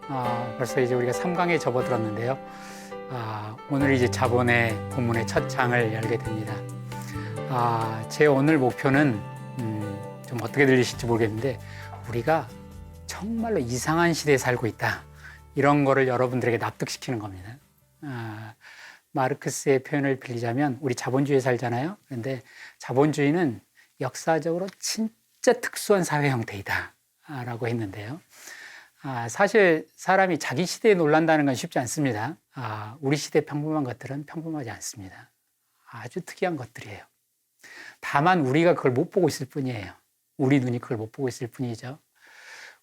벌써 이제 우리가 3강에 접어들었는데요. 오늘 이제 자본의 본문의 첫 장을 열게 됩니다. 제 오늘 목표는 좀 어떻게 들리실지 모르겠는데 우리가 정말로 이상한 시대에 살고 있다. 이런 거를 여러분들에게 납득시키는 겁니다. 마르크스의 표현을 빌리자면 우리 자본주의에 살잖아요. 그런데 자본주의는 역사적으로 진짜 특수한 사회 형태이다 라고 했는데요. 사실 사람이 자기 시대에 놀란다는 건 쉽지 않습니다. 우리 시대 평범한 것들은 평범하지 않습니다. 아주 특이한 것들이에요. 다만 우리가 그걸 못 보고 있을 뿐이에요. 우리 눈이 그걸 못 보고 있을 뿐이죠.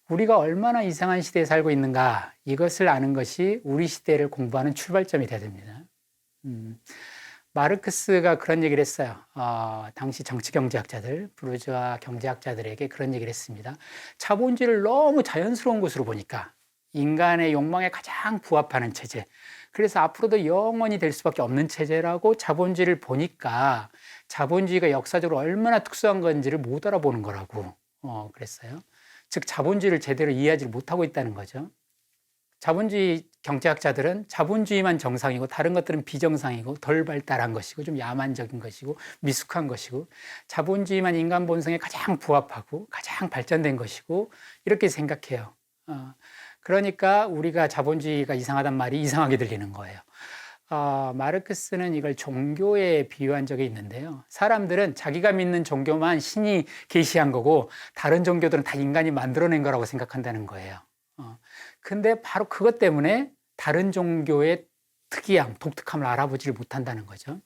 우리가 얼마나 이상한 시대에 살고 있는가, 이것을 아는 것이 우리 시대를 공부하는 출발점이 돼야 됩니다. 마르크스가 그런 얘기를 했어요. 당시 정치경제학자들, 부르주아 경제학자들에게 그런 얘기를 했습니다. 자본주의를 너무 자연스러운 것으로 보니까 인간의 욕망에 가장 부합하는 체제, 그래서 앞으로도 영원히 될 수밖에 없는 체제라고 자본주의를 보니까 자본주의가 역사적으로 얼마나 특수한 건지를 못 알아보는 거라고 그랬어요. 즉 자본주의를 제대로 이해하지 못하고 있다는 거죠. 자본주의 경제학자들은 자본주의만 정상이고 다른 것들은 비정상이고 덜 발달한 것이고 좀 야만적인 것이고 미숙한 것이고 자본주의만 인간 본성에 가장 부합하고 가장 발전된 것이고 이렇게 생각해요. 그러니까 우리가 자본주의가 이상하단 말이 이상하게 들리는 거예요. 마르크스는 이걸 종교에 비유한 적이 있는데요. 사람들은 자기가 믿는 종교만 신이 계시한 거고 다른 종교들은 다 인간이 만들어낸 거라고 생각한다는 거예요. 근데 바로 그것 때문에 다른 종교의 특이함, 독특함을 알아보지를 못한다는 거죠.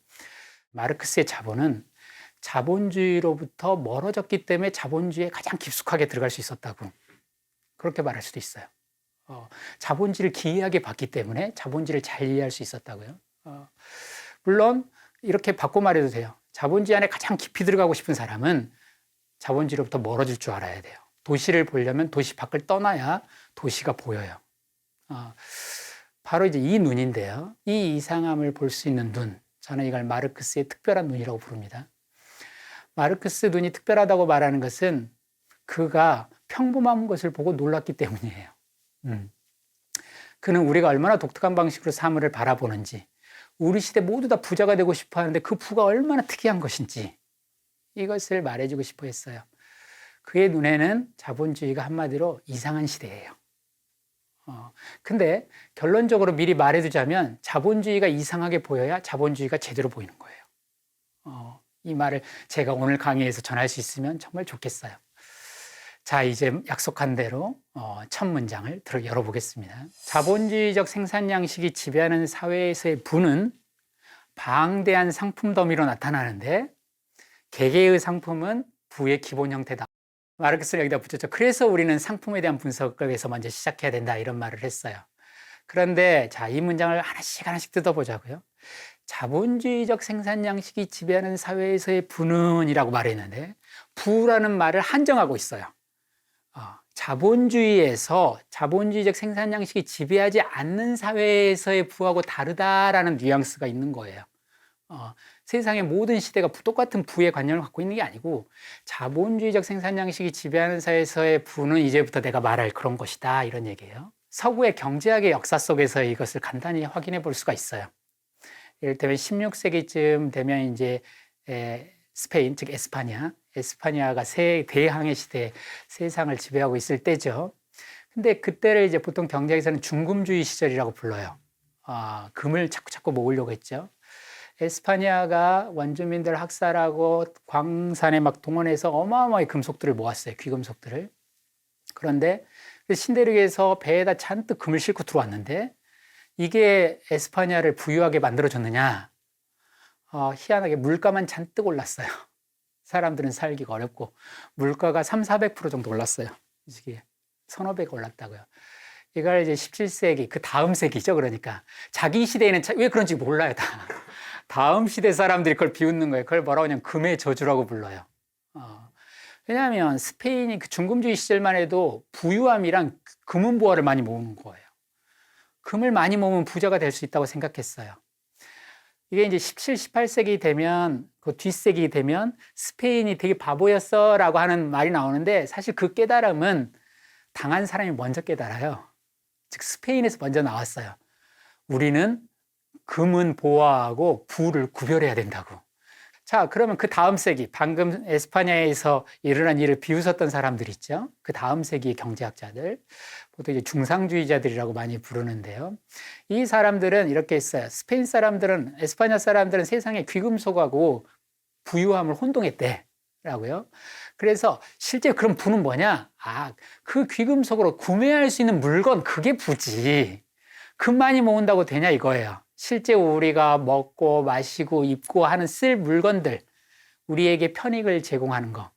마르크스의 자본은 자본주의로부터 멀어졌기 때문에 자본주의에 가장 깊숙하게 들어갈 수 있었다고 그렇게 말할 수도 있어요. 자본주의를 기이하게 봤기 때문에 자본주의를 잘 이해할 수 있었다고요. 물론 이렇게 바꿔 말해도 돼요. 자본주의 안에 가장 깊이 들어가고 싶은 사람은 자본주의로부터 멀어질 줄 알아야 돼요. 도시를 보려면 도시 밖을 떠나야 도시가 보여요. 바로 이제 이 눈인데요. 이 이상함을 볼 수 있는 눈, 저는 이걸 마르크스의 특별한 눈이라고 부릅니다. 마르크스 눈이 특별하다고 말하는 것은 그가 평범한 것을 보고 놀랐기 때문이에요. 그는 우리가 얼마나 독특한 방식으로 사물을 바라보는지, 우리 시대 모두 다 부자가 되고 싶어 하는데 그 부가 얼마나 특이한 것인지 이것을 말해주고 싶어 했어요. 그의 눈에는 자본주의가 한마디로 이상한 시대예요. 근데 결론적으로 미리 말해두자면 자본주의가 이상하게 보여야 자본주의가 제대로 보이는 거예요. 이 말을 제가 오늘 강의에서 전할 수 있으면 정말 좋겠어요. 자, 이제 약속한 대로 첫 문장을 열어보겠습니다. 자본주의적 생산 양식이 지배하는 사회에서의 부는 방대한 상품 더미로 나타나는데 개개의 상품은 부의 기본 형태다. 마르크스를 여기다 붙였죠. 그래서 우리는 상품에 대한 분석에서 먼저 시작해야 된다 이런 말을 했어요. 그런데 자, 이 문장을 하나씩 뜯어보자고요. 자본주의적 생산 양식이 지배하는 사회에서의 부는 이라고 말했는데 부라는 말을 한정하고 있어요. 자본주의에서 자본주의적 생산 양식이 지배하지 않는 사회에서의 부하고 다르다라는 뉘앙스가 있는 거예요. 세상의 모든 시대가 똑같은 부의 관념을 갖고 있는 게 아니고 자본주의적 생산 양식이 지배하는 사회에서의 부는 이제부터 내가 말할 그런 것이다 이런 얘기예요. 서구의 경제학의 역사 속에서 이것을 간단히 확인해 볼 수가 있어요. 이를테면 16세기쯤 되면 이제 스페인 즉 에스파냐가 새 대항해 시대 세상을 지배하고 있을 때죠. 근데 그때를 이제 보통 경제에서는 중금주의 시절이라고 불러요. 금을 자꾸 모으려고 했죠. 에스파냐가 원주민들 학살하고 광산에 막 동원해서 어마어마하게 금속들을 모았어요. 귀금속들을. 그런데 신대륙에서 배에다 잔뜩 금을 싣고 들어왔는데 이게 에스파냐를 부유하게 만들어줬느냐? 희한하게 물가만 잔뜩 올랐어요. 사람들은 살기가 어렵고 물가가 300~400% 정도 올랐어요. 이 시기에. 1,500 올랐다고요. 이걸 이제 17세기, 그 다음 세기죠. 그러니까 자기 시대에는 왜 그런지 몰라요. 다음 시대 사람들이 그걸 비웃는 거예요. 그걸 뭐라고 하냐면 금의 저주라고 불러요. 왜냐하면 스페인이 그 중금주의 시절만 해도 부유함이랑 금은보화를 많이 모으는 거예요. 금을 많이 모으면 부자가 될 수 있다고 생각했어요. 이게 이제 17, 18세기 되면, 그 뒷세기 되면 스페인이 되게 바보였어 라고 하는 말이 나오는데 사실 그 깨달음은 당한 사람이 먼저 깨달아요. 즉 스페인에서 먼저 나왔어요. 우리는 금은 보화하고 부를 구별해야 된다고. 자, 그러면 그 다음 세기, 방금 에스파냐에서 일어난 일을 비웃었던 사람들 있죠. 그 다음 세기의 경제학자들, 보통 이제 중상주의자들이라고 많이 부르는데요. 이 사람들은 이렇게 했어요. 스페인 사람들은, 에스파냐 사람들은 세상에 귀금속하고 부유함을 혼동했대라고요. 그래서 실제 그럼 부는 뭐냐? 아, 그 귀금속으로 구매할 수 있는 물건, 그게 부지. 금 많이 모은다고 되냐 이거예요. 실제 우리가 먹고 마시고 입고 하는 쓸 물건들, 우리에게 편익을 제공하는 거.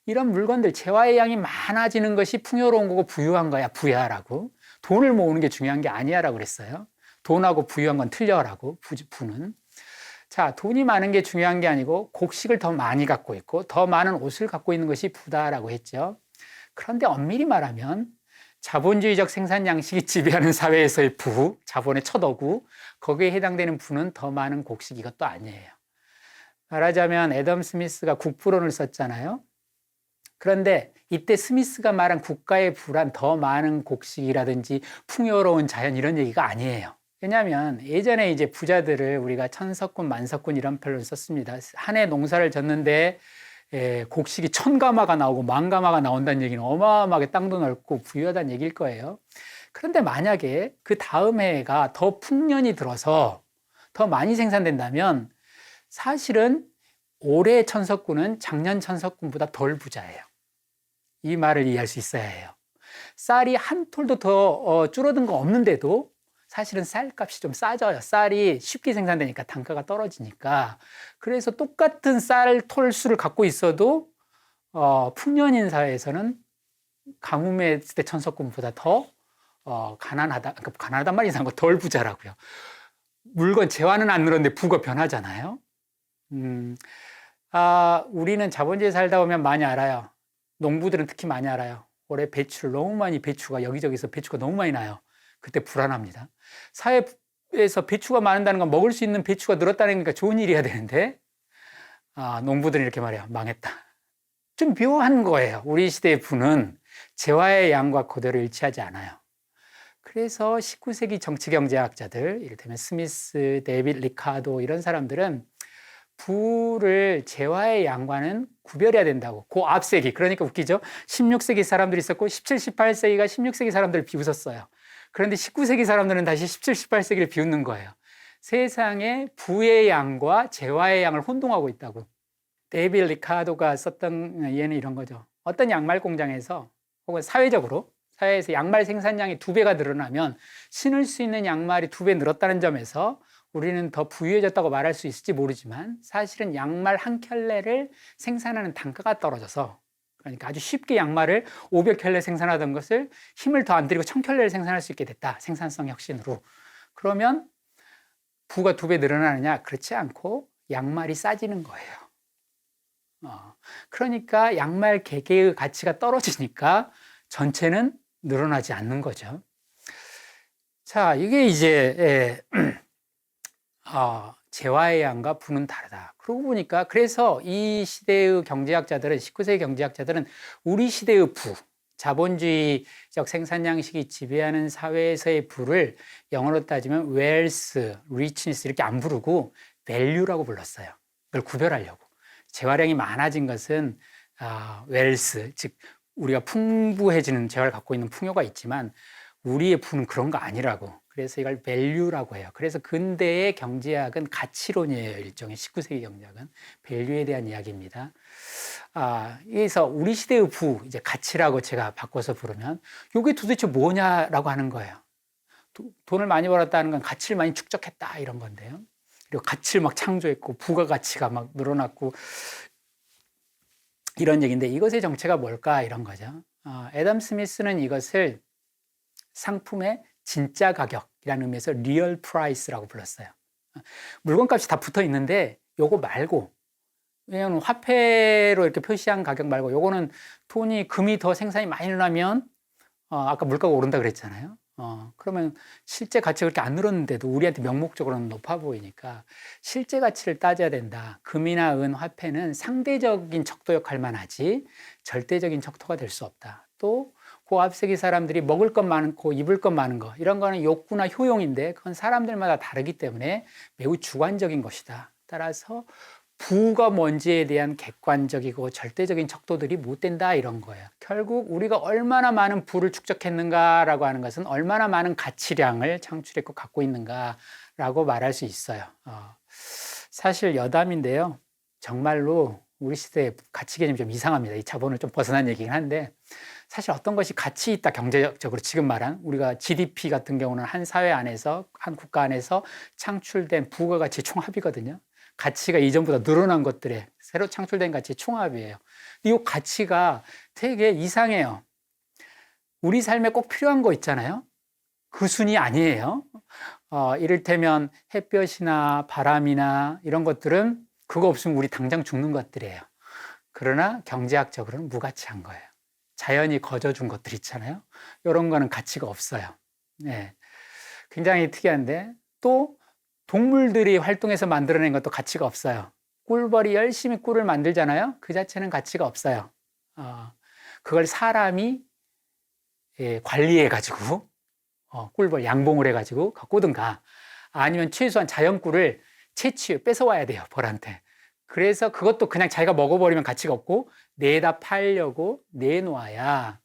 이런 물건들, 재화의 양이 많아지는 것이 풍요로운 거고 부유한 거야, 부야라고. 돈을 모으는 게 중요한 게 아니야라고 그랬어요. 돈하고 부유한 건 틀려라고, 부는. 자, 돈이 많은 게 중요한 게 아니고 곡식을 더 많이 갖고 있고 더 많은 옷을 갖고 있는 것이 부다라고 했죠. 그런데 엄밀히 말하면 자본주의적 생산 양식이 지배하는 사회에서의 부, 자본의 첫 어구, 거기에 해당되는 부는 더 많은 곡식 이것도 아니에요. 말하자면 애덤 스미스가 국부론을 썼잖아요. 그런데 이때 스미스가 말한 국가의 부란 더 많은 곡식이라든지 풍요로운 자연 이런 얘기가 아니에요. 왜냐하면 예전에 이제 부자들을 우리가 천석군, 만석군 이런 표현을 썼습니다. 한 해 농사를 졌는데 곡식이 1000가마가 나오고 10,000가마가 나온다는 얘기는 어마어마하게 땅도 넓고 부유하다는 얘기일 거예요. 그런데 만약에 그 다음 해가 더 풍년이 들어서 더 많이 생산된다면 사실은 올해 천석군은 작년 천석군보다 덜 부자예요. 이 말을 이해할 수 있어야 해요. 쌀이 한 톨도 더 줄어든 거 없는데도 사실은 쌀값이 좀 싸져요. 쌀이 쉽게 생산되니까 단가가 떨어지니까. 그래서 똑같은 쌀 톨수를 갖고 있어도 풍년인 사회에서는 가뭄의 때 천석군보다 더 가난하다. 그러니까 가난하단 말이 이상한 거 덜 부자라고요. 물건 재화는 안 늘었는데 부가 변하잖아요. 우리는 자본주의에 살다 보면 많이 알아요. 농부들은 특히 많이 알아요. 올해 배추가 여기저기서 배추가 너무 많이 나요. 그때 불안합니다. 사회에서 배추가 많다는 건 먹을 수 있는 배추가 늘었다는 거니까 좋은 일이어야 되는데, 농부들은 이렇게 말해요. 망했다. 좀 묘한 거예요. 우리 시대의 부는 재화의 양과 그대로 일치하지 않아요. 그래서 19세기 정치경제학자들, 이를테면 스미스, 데이빗 리카도 이런 사람들은 부를 재화의 양과는 구별해야 된다고. 그 앞세기, 그러니까 웃기죠? 16세기 사람들이 있었고 17, 18세기가 16세기 사람들을 비웃었어요. 그런데 19세기 사람들은 다시 17, 18세기를 비웃는 거예요. 세상에 부의 양과 재화의 양을 혼동하고 있다고. 데이빗 리카도가 썼던 예는 이런 거죠. 어떤 양말 공장에서 혹은 사회에서 양말 생산량이 2배가 늘어나면 신을 수 있는 양말이 2배 늘었다는 점에서 우리는 더 부유해졌다고 말할 수 있을지 모르지만 사실은 양말 한 켤레를 생산하는 단가가 떨어져서, 그러니까 아주 쉽게 양말을 500켤레 생산하던 것을 힘을 더 안 들이고 1000켤레를 생산할 수 있게 됐다. 생산성 혁신으로. 그러면 부가 2배 늘어나느냐? 그렇지 않고 양말이 싸지는 거예요. 그러니까 양말 개개의 가치가 떨어지니까 전체는 늘어나지 않는 거죠. 자, 이게 이제 재화의 양과 부는 다르다. 그러고 보니까 그래서 이 시대의 경제학자들은 19세기 경제학자들은 우리 시대의 부, 자본주의적 생산 양식이 지배하는 사회에서의 부를 영어로 따지면 wealth, richness 이렇게 안 부르고 value라고 불렀어요. 그걸 구별하려고. 재화량이 많아진 것은 wealth, 즉 우리가 풍부해지는 재화를 갖고 있는 풍요가 있지만 우리의 부는 그런 거 아니라고. 그래서 이걸 value라고 해요. 그래서 근대의 경제학은 가치론이에요. 일종의 19세기 경제학은 value에 대한 이야기입니다. 그래서 우리 시대의 부, 이제 가치라고 제가 바꿔서 부르면 이게 도대체 뭐냐라고 하는 거예요. 돈을 많이 벌었다는 건 가치를 많이 축적했다 이런 건데요. 그리고 가치를 막 창조했고 부가가치가 막 늘어났고 이런 얘기인데 이것의 정체가 뭘까 이런 거죠. 애덤 스미스는 이것을 상품의 진짜 가격이라는 의미에서 리얼 프라이스라고 불렀어요. 물건값이 다 붙어 있는데 요거 말고, 왜냐하면 화폐로 이렇게 표시한 가격 말고 요거는 금이 더 생산이 많이 일어나면 아까 물가가 오른다 그랬잖아요. 그러면 실제 가치가 그렇게 안 늘었는데도 우리한테 명목적으로는 높아 보이니까 실제 가치를 따져야 된다. 금이나 은, 화폐는 상대적인 척도 역할만 하지 절대적인 척도가 될 수 없다. 또 고압세기 사람들이 먹을 것 많고 입을 것 많은 거, 이런 거는 욕구나 효용인데 그건 사람들마다 다르기 때문에 매우 주관적인 것이다. 따라서 부가 뭔지에 대한 객관적이고 절대적인 척도들이 못 된다, 이런 거예요. 결국 우리가 얼마나 많은 부를 축적했는가라고 하는 것은 얼마나 많은 가치량을 창출했고 갖고 있는가라고 말할 수 있어요. 사실 여담인데요. 정말로 우리 시대의 가치 개념이 좀 이상합니다. 이 자본을 좀 벗어난 얘기긴 한데, 사실 어떤 것이 가치 있다, 경제적으로 지금 말한 우리가 GDP 같은 경우는 한 사회 안에서, 한 국가 안에서 창출된 부가가치 총합이거든요. 가치가 이전보다 늘어난 것들에 새로 창출된 가치 총합이에요. 이 가치가 되게 이상해요. 우리 삶에 꼭 필요한 거 있잖아요. 그 순위 아니에요. 이를테면 햇볕이나 바람이나 이런 것들은 그거 없으면 우리 당장 죽는 것들이에요. 그러나 경제학적으로는 무가치한 거예요. 자연이 거저준 것들 있잖아요. 이런 거는 가치가 없어요. 네. 굉장히 특이한데, 또 동물들이 활동해서 만들어낸 것도 가치가 없어요. 꿀벌이 열심히 꿀을 만들잖아요. 그 자체는 가치가 없어요. 그걸 사람이 관리해가지고 꿀벌 양봉을 해가지고 갖고 오든가, 아니면 최소한 자연 꿀을 뺏어와야 돼요, 벌한테. 그래서 그것도 그냥 자기가 먹어버리면 가치가 없고 내다 팔려고 내놓아야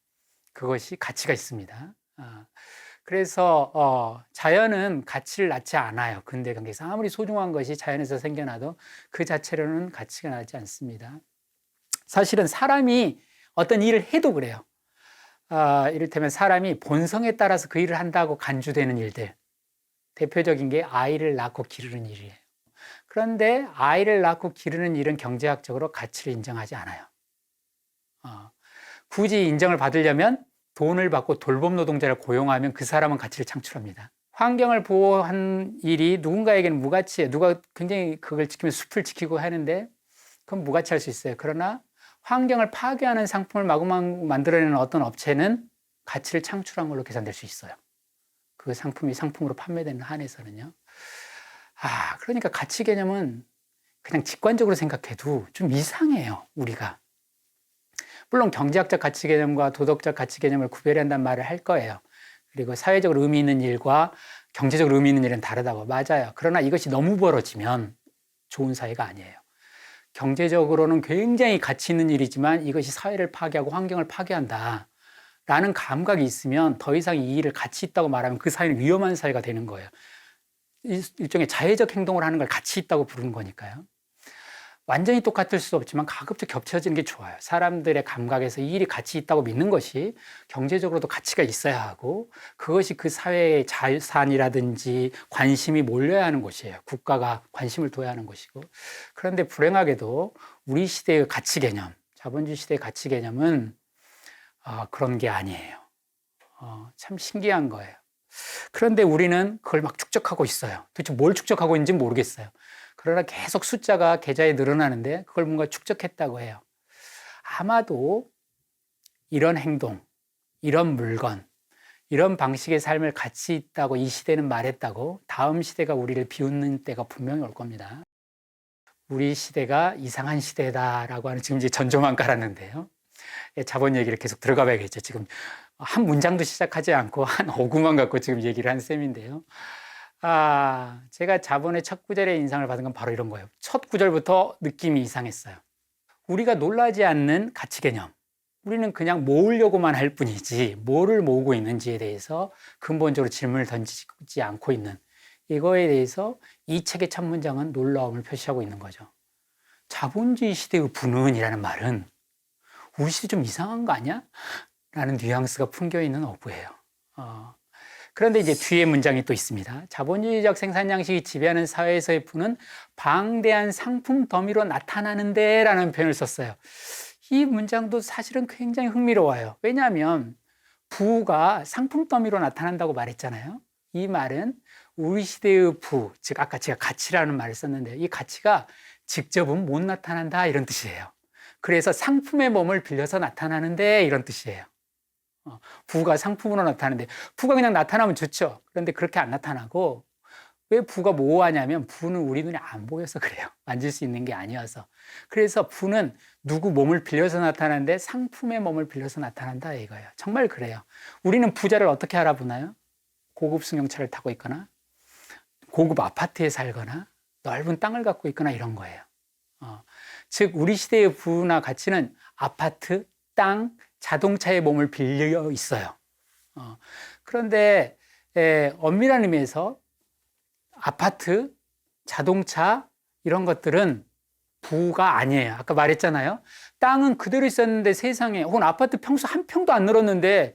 그것이 가치가 있습니다. 그래서 자연은 가치를 낳지 않아요. 근대 관계에서 아무리 소중한 것이 자연에서 생겨나도 그 자체로는 가치가 나지 않습니다. 사실은 사람이 어떤 일을 해도 그래요. 이를테면 사람이 본성에 따라서 그 일을 한다고 간주되는 일들, 대표적인 게 아이를 낳고 기르는 일이에요. 그런데 아이를 낳고 기르는 일은 경제학적으로 가치를 인정하지 않아요. 굳이 인정을 받으려면 돈을 받고 돌봄 노동자를 고용하면 그 사람은 가치를 창출합니다. 환경을 보호한 일이 누군가에게는 무가치예요. 누가 굉장히 그걸 지키면서 숲을 지키고 하는데 그건 무가치할 수 있어요. 그러나 환경을 파괴하는 상품을 마구마구 만들어내는 어떤 업체는 가치를 창출한 걸로 계산될 수 있어요. 그 상품이 상품으로 판매되는 한에서는요. 그러니까 가치 개념은 그냥 직관적으로 생각해도 좀 이상해요, 우리가. 물론 경제학적 가치 개념과 도덕적 가치 개념을 구별해야 한다는 말을 할 거예요. 그리고 사회적으로 의미 있는 일과 경제적으로 의미 있는 일은 다르다고. 맞아요. 그러나 이것이 너무 벌어지면 좋은 사회가 아니에요. 경제적으로는 굉장히 가치 있는 일이지만 이것이 사회를 파괴하고 환경을 파괴한다 라는 감각이 있으면 더 이상 이 일을 가치 있다고 말하면 그 사회는 위험한 사회가 되는 거예요. 일종의 자해적 행동을 하는 걸 가치 있다고 부르는 거니까요. 완전히 똑같을 수 없지만 가급적 겹쳐지는 게 좋아요. 사람들의 감각에서 이 일이 가치 있다고 믿는 것이 경제적으로도 가치가 있어야 하고, 그것이 그 사회의 자산이라든지 관심이 몰려야 하는 것이에요. 국가가 관심을 둬야 하는 것이고. 그런데 불행하게도 우리 시대의 가치 개념, 자본주의 시대의 가치 개념은 그런 게 아니에요. 참 신기한 거예요. 그런데 우리는 그걸 막 축적하고 있어요. 도대체 뭘 축적하고 있는지 모르겠어요. 그러나 계속 숫자가 계좌에 늘어나는데 그걸 뭔가 축적했다고 해요. 아마도 이런 행동, 이런 물건, 이런 방식의 삶을 가치 있다고 이 시대는 말했다고 다음 시대가 우리를 비웃는 때가 분명히 올 겁니다. 우리 시대가 이상한 시대다라고 하는, 지금 이제 전조만 깔았는데요. 자본 얘기를 계속 들어가 봐야겠죠. 지금 한 문장도 시작하지 않고 한 5구만 갖고 지금 얘기를 한 셈인데요. 제가 자본의 첫 구절의 인상을 받은 건 바로 이런 거예요. 첫 구절부터 느낌이 이상했어요. 우리가 놀라지 않는 가치 개념. 우리는 그냥 모으려고만 할 뿐이지 뭐를 모으고 있는지에 대해서 근본적으로 질문을 던지지 않고 있는, 이거에 대해서 이 책의 첫 문장은 놀라움을 표시하고 있는 거죠. 자본주의 시대의 분은이라는 말은 우리 시대 좀 이상한 거 아니야? 라는 뉘앙스가 풍겨있는 어구예요. 그런데 이제 뒤에 문장이 또 있습니다. 자본주의적 생산 양식이 지배하는 사회에서의 부는 방대한 상품 더미로 나타나는데 라는 표현을 썼어요. 이 문장도 사실은 굉장히 흥미로워요. 왜냐하면 부가 상품 더미로 나타난다고 말했잖아요. 이 말은 우리 시대의 부, 즉 아까 제가 가치라는 말을 썼는데 이 가치가 직접은 못 나타난다 이런 뜻이에요. 그래서 상품의 몸을 빌려서 나타나는데 이런 뜻이에요. 부가 상품으로 나타나는데, 부가 그냥 나타나면 좋죠. 그런데 그렇게 안 나타나고, 왜 부가 모호하냐면 부는 우리 눈에 안 보여서 그래요. 만질 수 있는 게 아니어서. 그래서 부는 누구 몸을 빌려서 나타나는데 상품의 몸을 빌려서 나타난다 이거예요. 정말 그래요. 우리는 부자를 어떻게 알아보나요? 고급 승용차를 타고 있거나 고급 아파트에 살거나 넓은 땅을 갖고 있거나 이런 거예요. 즉 우리 시대의 부나 가치는 아파트, 땅, 자동차의 몸을 빌려 있어요. 그런데 엄밀한 의미에서 아파트, 자동차 이런 것들은 부가 아니에요. 아까 말했잖아요. 땅은 그대로 있었는데 세상에, 혹은 아파트 평수 한 평도 안 늘었는데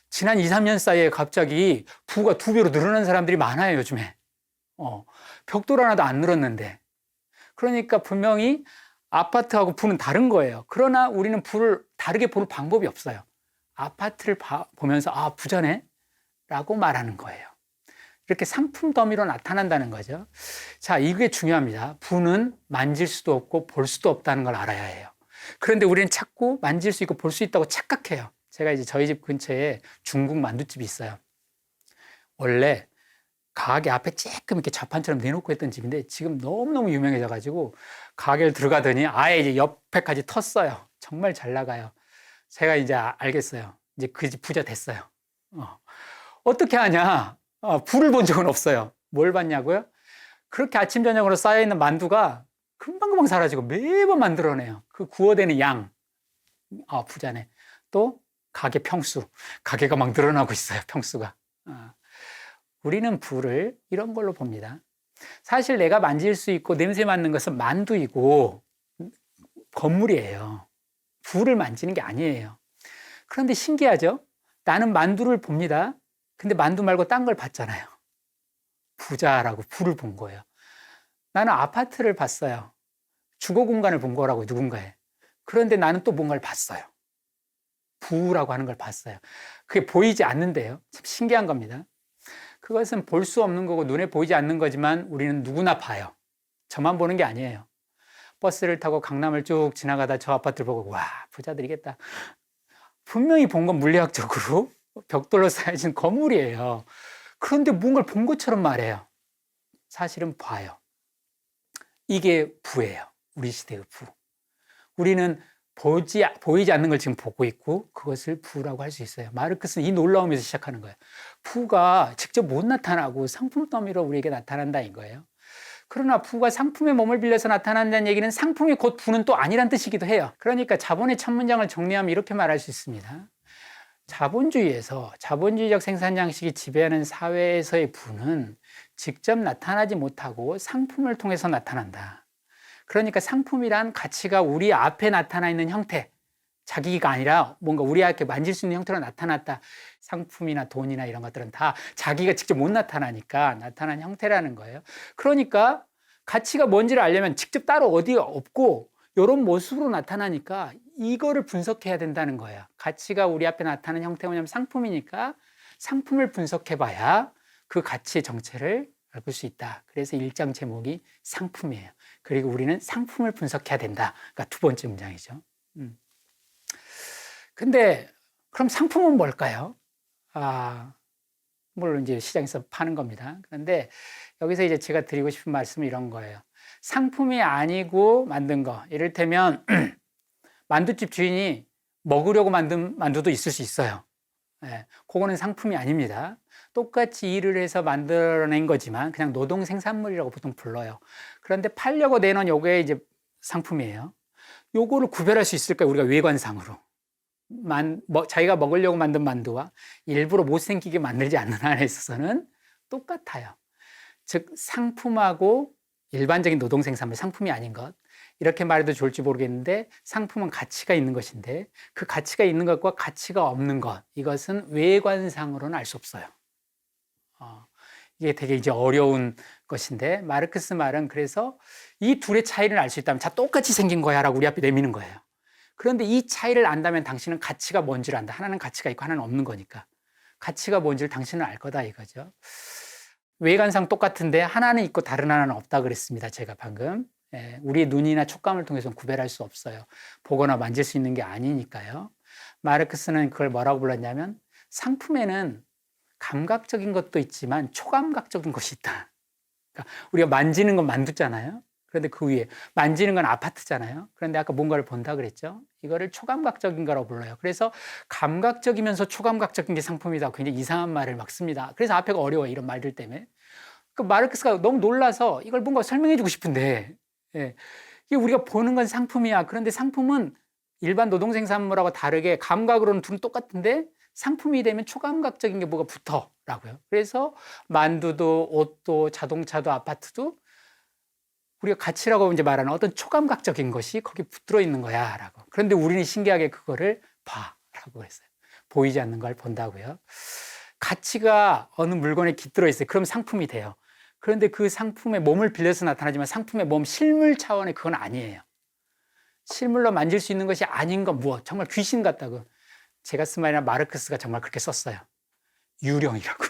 지난 2, 3년 사이에 갑자기 부가 2배로 늘어난 사람들이 많아요, 요즘에. 벽돌 하나도 안 늘었는데. 그러니까 분명히 아파트하고 부는 다른 거예요. 그러나 우리는 부를 다르게 볼 방법이 없어요. 아파트를 보면서 아, 부자네? 라고 말하는 거예요. 이렇게 상품 더미로 나타난다는 거죠. 자, 이게 중요합니다. 부는 만질 수도 없고 볼 수도 없다는 걸 알아야 해요. 그런데 우리는 자꾸 만질 수 있고 볼 수 있다고 착각해요. 제가 이제 저희 집 근처에 중국 만두집이 있어요. 원래 가게 앞에 쬐끔 이렇게 좌판처럼 내놓고 했던 집인데 지금 너무너무 유명해져가지고 가게를 들어가더니 아예 이제 옆에까지 텄어요. 정말 잘 나가요. 제가 이제 알겠어요. 이제 그 집 부자 됐어요. 어떻게 하냐? 불을 본 적은 없어요. 뭘 봤냐고요? 그렇게 아침 저녁으로 쌓여있는 만두가 금방금방 사라지고 매번 만들어내요. 그 구워대는 양. 부자네. 또 가게 평수. 가게가 막 늘어나고 있어요. 평수가. 우리는 부를 이런 걸로 봅니다. 사실 내가 만질 수 있고 냄새 맡는 것은 만두이고 건물이에요. 부를 만지는 게 아니에요. 그런데 신기하죠? 나는 만두를 봅니다. 근데 만두 말고 딴 걸 봤잖아요. 부자라고 부를 본 거예요. 나는 아파트를 봤어요. 주거 공간을 본 거라고 누군가에. 그런데 나는 또 뭔가를 봤어요. 부라고 하는 걸 봤어요. 그게 보이지 않는데요. 참 신기한 겁니다. 그것은 볼 수 없는 거고 눈에 보이지 않는 거지만 우리는 누구나 봐요. 저만 보는 게 아니에요. 버스를 타고 강남을 쭉 지나가다 저 아파트를 보고 와, 부자들이겠다. 분명히 본 건 물리학적으로 벽돌로 쌓여진 건물이에요. 그런데 뭔가를 본 것처럼 말해요. 사실은 봐요. 이게 부예요. 우리 시대의 부. 우리는 보이지 않는 걸 지금 보고 있고 그것을 부라고 할 수 있어요. 마르크스는 이 놀라움에서 시작하는 거예요. 부가 직접 못 나타나고 상품 더미로 우리에게 나타난다 이거예요. 그러나 부가 상품의 몸을 빌려서 나타난다는 얘기는 상품이 곧 부는 또 아니란 뜻이기도 해요. 그러니까 자본의 첫 문장을 정리하면 이렇게 말할 수 있습니다. 자본주의에서 자본주의적 생산 양식이 지배하는 사회에서의 부는 직접 나타나지 못하고 상품을 통해서 나타난다. 그러니까 상품이란 가치가 우리 앞에 나타나 있는 형태, 자기가 아니라 뭔가 우리 앞에 만질 수 있는 형태로 나타났다. 상품이나 돈이나 이런 것들은 다 자기가 직접 못 나타나니까 나타난 형태라는 거예요. 그러니까 가치가 뭔지를 알려면 직접 따로 어디가 없고 이런 모습으로 나타나니까 이거를 분석해야 된다는 거예요. 가치가 우리 앞에 나타나는 형태가 뭐냐면 상품이니까 상품을 분석해봐야 그 가치의 정체를 알 수 있다. 그래서 1장 제목이 상품이에요. 그리고 우리는 상품을 분석해야 된다. 그러니까 두 번째 문장이죠. 근데 그럼 상품은 뭘까요? 물론 이제 시장에서 파는 겁니다. 그런데 여기서 이제 제가 드리고 싶은 말씀은 이런 거예요. 상품이 아니고 만든 거. 이를테면 만두집 주인이 먹으려고 만든 만두도 있을 수 있어요. 그거는 상품이 아닙니다. 똑같이 일을 해서 만들어낸 거지만 그냥 노동 생산물이라고 보통 불러요. 그런데 팔려고 내놓은 요게 이제 상품이에요. 요거를 구별할 수 있을까요? 우리가 외관상으로. 자기가 먹으려고 만든 만두와 일부러 못생기게 만들지 않는 한에 있어서는 똑같아요. 즉 상품하고 일반적인 노동 생산물, 상품이 아닌 것. 이렇게 말해도 좋을지 모르겠는데 상품은 가치가 있는 것인데 그 가치가 있는 것과 가치가 없는 것, 이것은 외관상으로는 알 수 없어요. 이게 되게 이제 어려운 것인데 마르크스 말은 그래서 이 둘의 차이를 알 수 있다면 자, 똑같이 생긴 거야 라고 우리 앞에 내미는 거예요. 그런데 이 차이를 안다면 당신은 가치가 뭔지를 안다. 하나는 가치가 있고 하나는 없는 거니까. 가치가 뭔지를 당신은 알 거다 이거죠. 외관상 똑같은데 하나는 있고 다른 하나는 없다 그랬습니다. 제가 방금. 우리의 눈이나 촉감을 통해서는 구별할 수 없어요. 보거나 만질 수 있는 게 아니니까요. 마르크스는 그걸 뭐라고 불렀냐면 상품에는 감각적인 것도 있지만 초감각적인 것이 있다. 그러니까 우리가 만지는 건 만두잖아요. 그런데 그 위에 만지는 건 아파트잖아요. 그런데 아까 뭔가를 본다 그랬죠. 이거를 초감각적인 거라고 불러요. 그래서 감각적이면서 초감각적인 게 상품이다. 굉장히 이상한 말을 막 씁니다. 그래서 앞에가 어려워요. 이런 말들 때문에. 그 마르크스가 너무 놀라서 이걸 뭔가 설명해 주고 싶은데, 예. 이게 우리가 보는 건 상품이야. 그런데 상품은 일반 노동생산물하고 다르게 감각으로는 둘은 똑같은데 상품이 되면 초감각적인 게 뭐가 붙어라고요. 그래서 만두도 옷도 자동차도 아파트도 우리가 가치라고 이제 말하는 어떤 초감각적인 것이 거기 붙들어 있는 거야라고. 그런데 우리는 신기하게 그거를 봐라고 했어요. 보이지 않는 걸 본다고요. 가치가 어느 물건에 깃들어 있어요. 그럼 상품이 돼요. 그런데 그 상품의 몸을 빌려서 나타나지만 상품의 몸 실물 차원의 그건 아니에요. 실물로 만질 수 있는 것이 아닌 건 무엇? 정말 귀신 같다고. 제가 쓴 말이 아니라 마르크스가 정말 그렇게 썼어요. 유령이라고.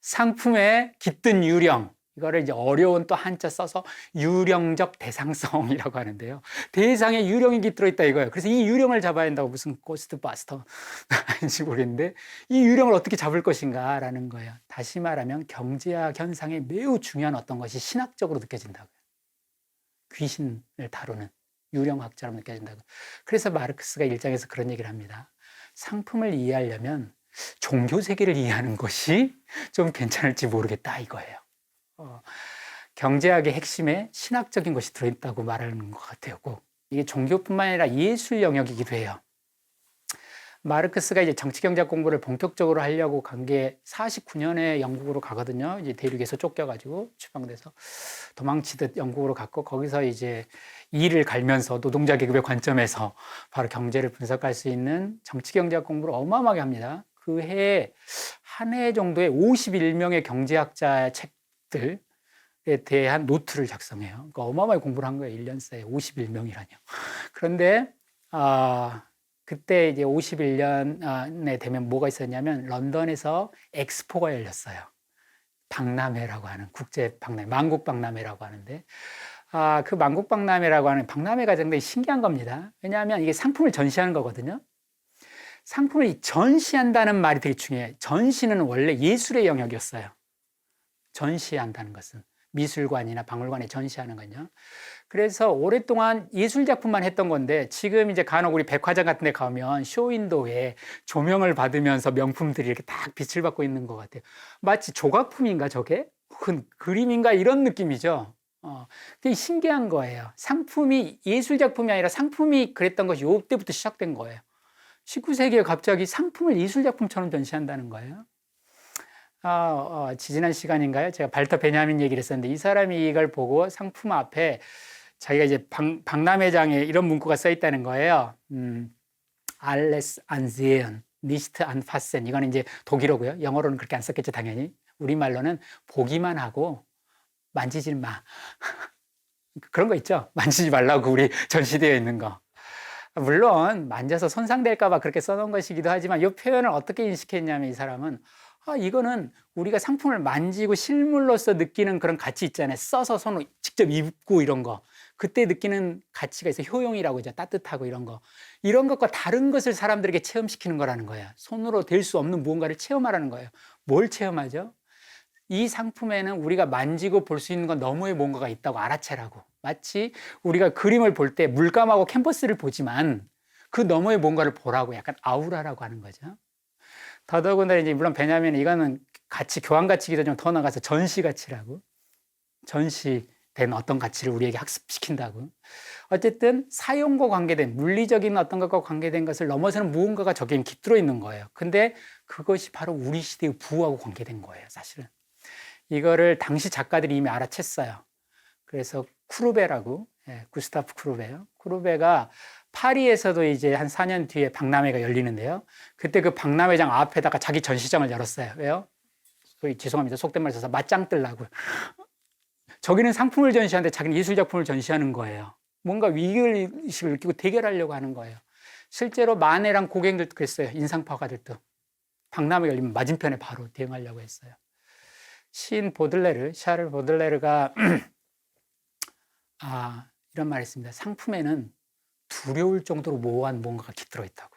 상품에 깃든 유령. 이거를 이제 어려운 또 한자 써서 유령적 대상성이라고 하는데요. 대상에 유령이 깃들어 있다 이거예요. 그래서 이 유령을 잡아야 한다고 무슨 고스트바스터 아닌지 모르겠는데 이 유령을 어떻게 잡을 것인가라는 거예요. 다시 말하면 경제학 현상에 매우 중요한 어떤 것이 신학적으로 느껴진다고요. 귀신을 다루는 유령학자로 느껴진다고. 그래서 마르크스가 일장에서 그런 얘기를 합니다. 상품을 이해하려면 종교 세계를 이해하는 것이 좀 괜찮을지 모르겠다 이거예요. 경제학의 핵심에 신학적인 것이 들어있다고 말하는 것 같아요. 꼭. 이게 종교뿐만 아니라 예술 영역이기도 해요. 마르크스가 이제 정치경제학 공부를 본격적으로 하려고 간 게 49년에 영국으로 가거든요. 이제 대륙에서 쫓겨가지고 추방돼서 도망치듯 영국으로 갔고 거기서 이제 일을 갈면서 노동자 계급의 관점에서 바로 경제를 분석할 수 있는 정치경제학 공부를 어마어마하게 합니다. 그 해에 한 해 정도에 51명의 경제학자의 책들에 대한 노트를 작성해요. 그러니까 어마어마하게 공부를 한 거예요. 1년 사이에 51명이라뇨. 그런데 그때 이제 51년에 되면 뭐가 있었냐면 런던에서 엑스포가 열렸어요. 박람회라고 하는 국제 박람회, 만국 박람회라고 하는데 그 만국 박람회라고 하는 박람회가 굉장히 신기한 겁니다. 왜냐하면 이게 상품을 전시하는 거거든요. 상품을 전시한다는 말이 되게 중요해요. 전시는 원래 예술의 영역이었어요. 전시한다는 것은 미술관이나 박물관에 전시하는 건요. 그래서 오랫동안 예술작품만 했던 건데 지금 이제 간혹 우리 백화점 같은 데 가면 쇼윈도에 조명을 받으면서 명품들이 이렇게 딱 빛을 받고 있는 것 같아요. 마치 조각품인가 저게? 혹은 그림인가 이런 느낌이죠. 되게 신기한 거예요. 상품이 예술작품이 아니라 상품이 그랬던 것이 요때부터 시작된 거예요. 19세기에 갑자기 상품을 예술작품처럼 전시한다는 거예요. 지지난 시간인가요? 제가 발터 베냐민 얘기를 했었는데 이 사람이 이걸 보고 상품 앞에 자기가 이제 박람회장에 이런 문구가 써 있다는 거예요. 알레스 안지엔, 니스트 안 파센. 이거는 이제 독일어고요. 영어로는 그렇게 안 썼겠죠, 당연히. 우리말로는 보기만 하고 만지지 마. 그런 거 있죠? 만지지 말라고 우리 전시되어 있는 거. 물론 만져서 손상될까 봐 그렇게 써놓은 것이기도 하지만 이 표현을 어떻게 인식했냐면 이 사람은 이거는 우리가 상품을 만지고 실물로서 느끼는 그런 가치 있잖아요. 써서 손으로 직접 입고 이런 거. 그때 느끼는 가치가 있어요. 효용이라고 하죠. 따뜻하고 이런 거. 이런 것과 다른 것을 사람들에게 체험시키는 거라는 거예요. 손으로 될 수 없는 무언가를 체험하라는 거예요. 뭘 체험하죠? 이 상품에는 우리가 만지고 볼 수 있는 건 너머에 뭔가가 있다고 알아채라고. 마치 우리가 그림을 볼 때 물감하고 캔버스를 보지만 그 너머에 뭔가를 보라고 약간 아우라라고 하는 거죠. 더더군다나 이제 물론 베냐민은 이거는 가치, 교환 가치기도 좀 더 나가서 전시 가치라고. 전시된 어떤 가치를 우리에게 학습시킨다고. 어쨌든 사용과 관계된 물리적인 어떤 것과 관계된 것을 넘어서는 무언가가 저기에 깃들어 있는 거예요. 근데 그것이 바로 우리 시대의 부하고 관계된 거예요, 사실은. 이거를 당시 작가들이 이미 알아챘어요. 그래서 쿠르베라고, 구스타프 쿠르베요. 쿠르베가 파리에서도 이제 한 4년 뒤에 박람회가 열리는데요. 그때 그 박람회장 앞에다가 자기 전시장을 열었어요. 왜요? 죄송합니다. 속된 말 써서 맞짱 뜨려고. 저기는 상품을 전시하는데 자기는 예술작품을 전시하는 거예요. 뭔가 위기의식을 느끼고 대결하려고 하는 거예요. 실제로 마네랑 고객들도 그랬어요. 인상파가들도. 박람회 열리면 맞은편에 바로 대응하려고 했어요. 시인 보들레르, 샤를 보들레르가 이런 말을 했습니다. 상품에는 두려울 정도로 모호한 뭔가가 깃들어 있다고.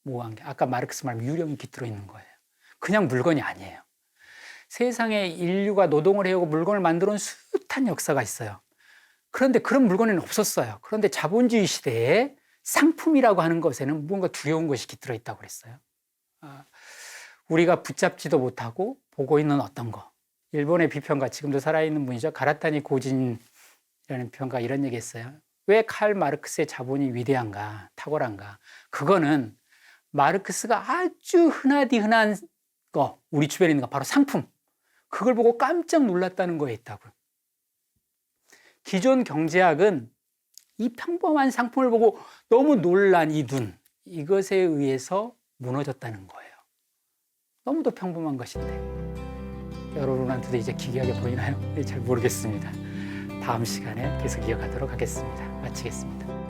모호한 게. 아까 마르크스 말하면 유령이 깃들어 있는 거예요. 그냥 물건이 아니에요. 세상에 인류가 노동을 해오고 물건을 만들어 온 숱한 역사가 있어요. 그런데 그런 물건은 없었어요. 그런데 자본주의 시대에 상품이라고 하는 것에는 뭔가 두려운 것이 깃들어 있다고 그랬어요. 우리가 붙잡지도 못하고 보고 있는 어떤 거. 일본의 비평가, 지금도 살아있는 분이죠. 가라타니 고진이라는 평가 이런 얘기 했어요. 왜 칼 마르크스의 자본이 위대한가, 탁월한가. 그거는 마르크스가 아주 흔하디 흔한 거, 우리 주변에 있는 거, 바로 상품. 그걸 보고 깜짝 놀랐다는 거에 있다고요. 기존 경제학은 이 평범한 상품을 보고 너무 놀란 이 눈, 이것에 의해서 무너졌다는 거예요. 너무도 평범한 것인데. 여러분한테도 이제 기괴하게 보이나요? 잘 모르겠습니다. 다음 시간에 계속 이어가도록 하겠습니다. 마치겠습니다.